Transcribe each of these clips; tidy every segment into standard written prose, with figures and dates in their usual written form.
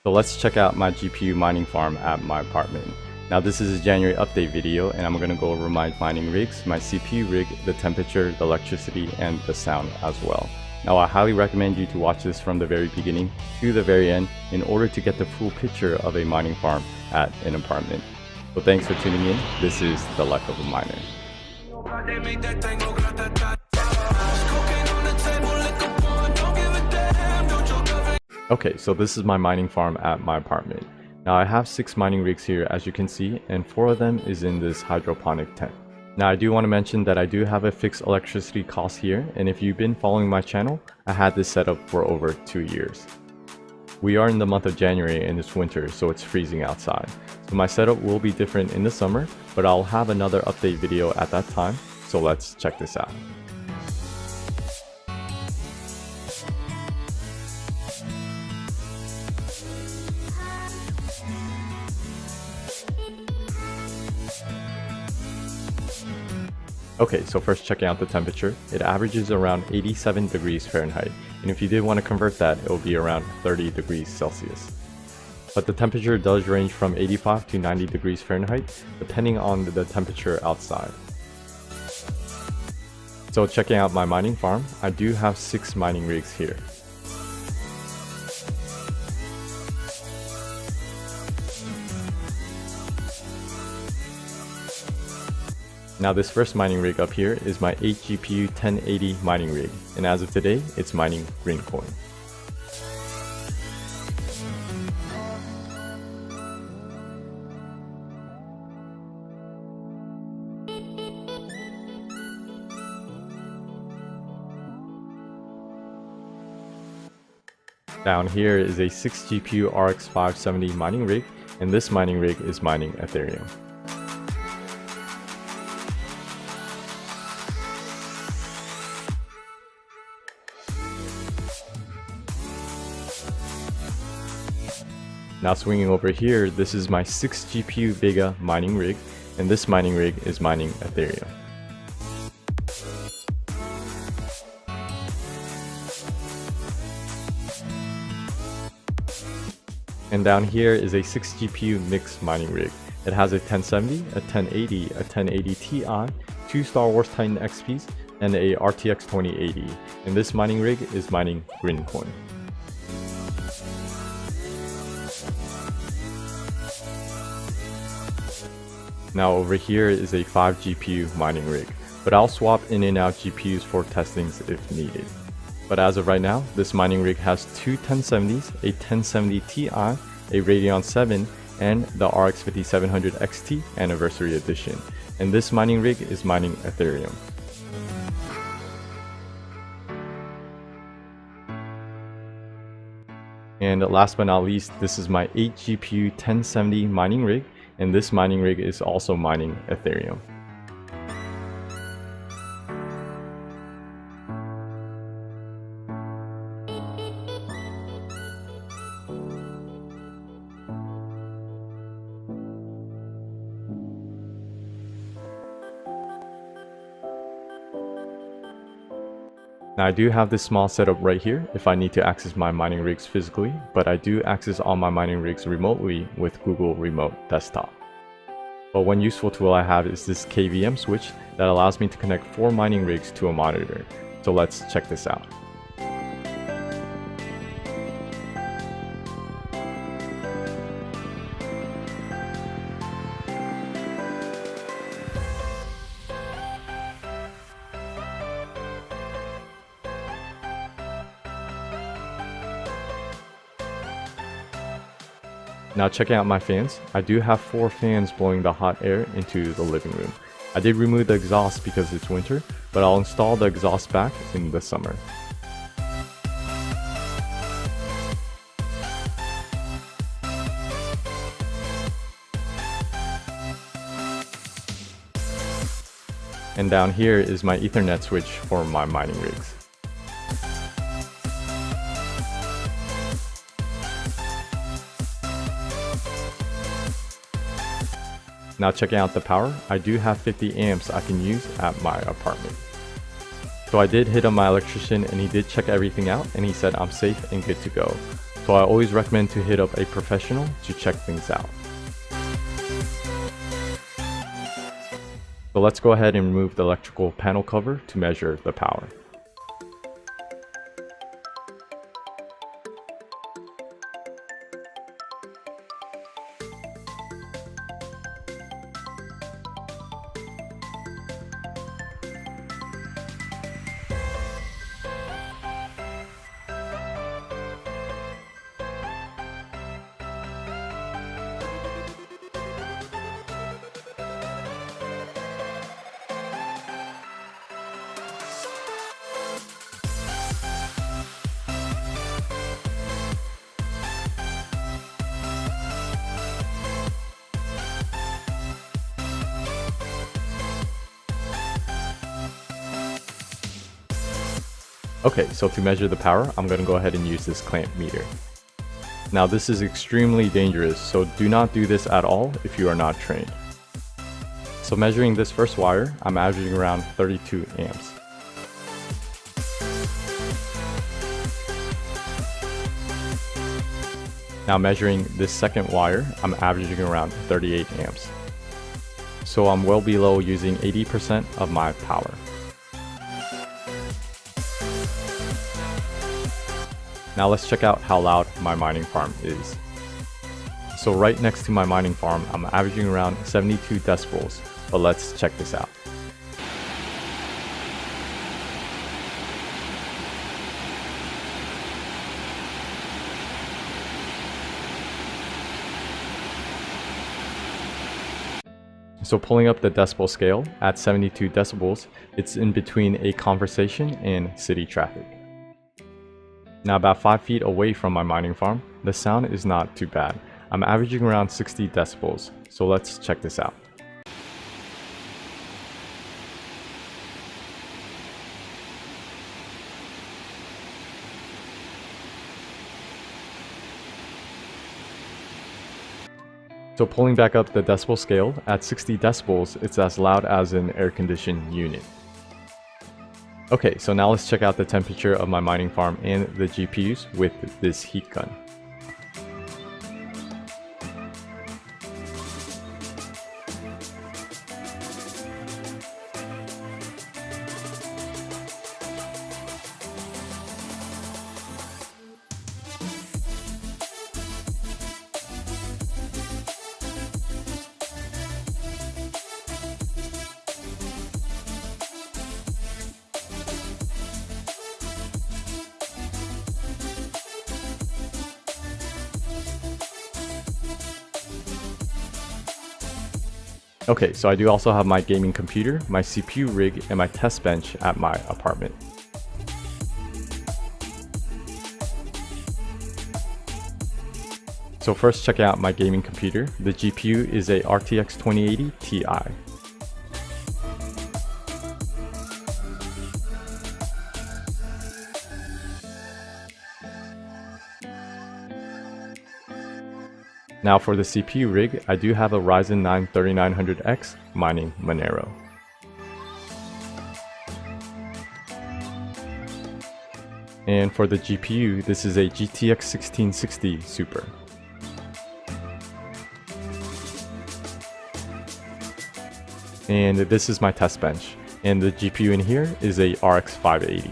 So let's check out my GPU mining farm at my apartment. Now this is a January update video and I'm going to go over my mining rigs, my CPU rig, the temperature, the electricity, and the sound as well. Now I highly recommend you to watch this from the very beginning to the very end in order to get the full picture of a mining farm at an apartment. So thanks for tuning in. This is the life of a miner. Okay, so this is my mining farm at my apartment. Now I have 6 mining rigs here as you can see, and 4 of them is in this hydroponic tent. Now I do want to mention that I do have a fixed electricity cost here, and if you've been following my channel, I had this set up for over 2 years. We are in the month of January and it's winter, so it's freezing outside. So my setup will be different in the summer, but I'll have another update video at that time, so let's check this out. Okay, so first checking out the temperature, it averages around 87 degrees Fahrenheit, and if you did want to convert that, it will be around 30 degrees Celsius. But the temperature does range from 85 to 90 degrees Fahrenheit, depending on the temperature outside. So checking out my mining farm, I do have 6 mining rigs here. Now this first mining rig up here is my 8 GPU 1080 mining rig, and as of today, it's mining Greencoin. Down here is a 6 GPU RX 570 mining rig, and this mining rig is mining Ethereum. Now swinging over here, this is my 6 GPU Vega mining rig, and this mining rig is mining Ethereum. And down here is a 6 GPU mixed mining rig. It has a 1070, a 1080, a 1080 Ti, 2 Star Wars Titan XPs, and a RTX 2080. And this mining rig is mining Greencoin. Now over here is a 5 GPU mining rig, but I'll swap in and out GPUs for testings if needed. But as of right now, this mining rig has 2 1070s, a 1070 Ti, a Radeon 7, and the RX 5700 XT Anniversary Edition. And this mining rig is mining Ethereum. And last but not least, this is my 8 GPU 1070 mining rig, and this mining rig is also mining Ethereum. Now I do have this small setup right here if I need to access my mining rigs physically, but I do access all my mining rigs remotely with Google Remote Desktop. But one useful tool I have is this KVM switch that allows me to connect 4 mining rigs to a monitor. So let's check this out. Now checking out my fans, I do have 4 fans blowing the hot air into the living room. I did remove the exhaust because it's winter, but I'll install the exhaust back in the summer. And down here is my Ethernet switch for my mining rigs. Now checking out the power, I do have 50 amps I can use at my apartment. So I did hit up my electrician and he did check everything out and he said I'm safe and good to go. So I always recommend to hit up a professional to check things out. So let's go ahead and remove the electrical panel cover to measure the power. Okay, so to measure the power, I'm going to go ahead and use this clamp meter. Now this is extremely dangerous, so do not do this at all if you are not trained. So measuring this first wire, I'm averaging around 32 amps. Now measuring this second wire, I'm averaging around 38 amps. So I'm well below using 80% of my power. Now let's check out how loud my mining farm is. So right next to my mining farm, I'm averaging around 72 decibels, but let's check this out. So pulling up the decibel scale at 72 decibels, it's in between a conversation and city traffic. Now about 5 feet away from my mining farm, the sound is not too bad. I'm averaging around 60 decibels, so let's check this out. So pulling back up the decibel scale, at 60 decibels, it's as loud as an air-conditioned unit. Okay, so now let's check out the temperature of my mining farm and the GPUs with this heat gun. Okay, so I do also have my gaming computer, my CPU rig, and my test bench at my apartment. So first check out my gaming computer. The GPU is a RTX 2080 Ti. Now for the CPU rig, I do have a Ryzen 9 3900X mining Monero. And for the GPU, this is a GTX 1660 Super. And this is my test bench. And the GPU in here is a RX 580.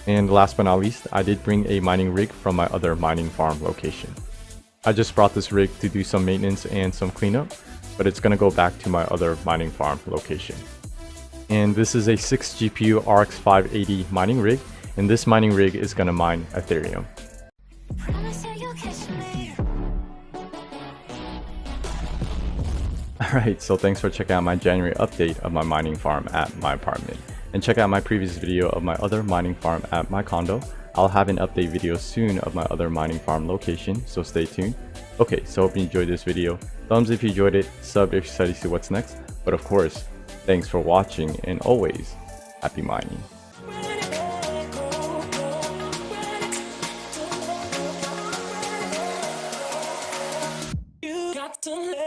And last but not least, I did bring a mining rig from my other mining farm location. I just brought this rig to do some maintenance and some cleanup, but it's going to go back to my other mining farm location. And this is a 6 GPU RX 580 mining rig, and this mining rig is going to mine Ethereum. Alright, so thanks for checking out my January update of my mining farm at my apartment. And check out my previous video of my other mining farm at my condo. I'll have an update video soon of my other mining farm location, so stay tuned. Okay, so hope you enjoyed this video. Thumbs if you enjoyed it, sub if you're excited to see what's next. But of course, thanks for watching, and always, happy mining. You got to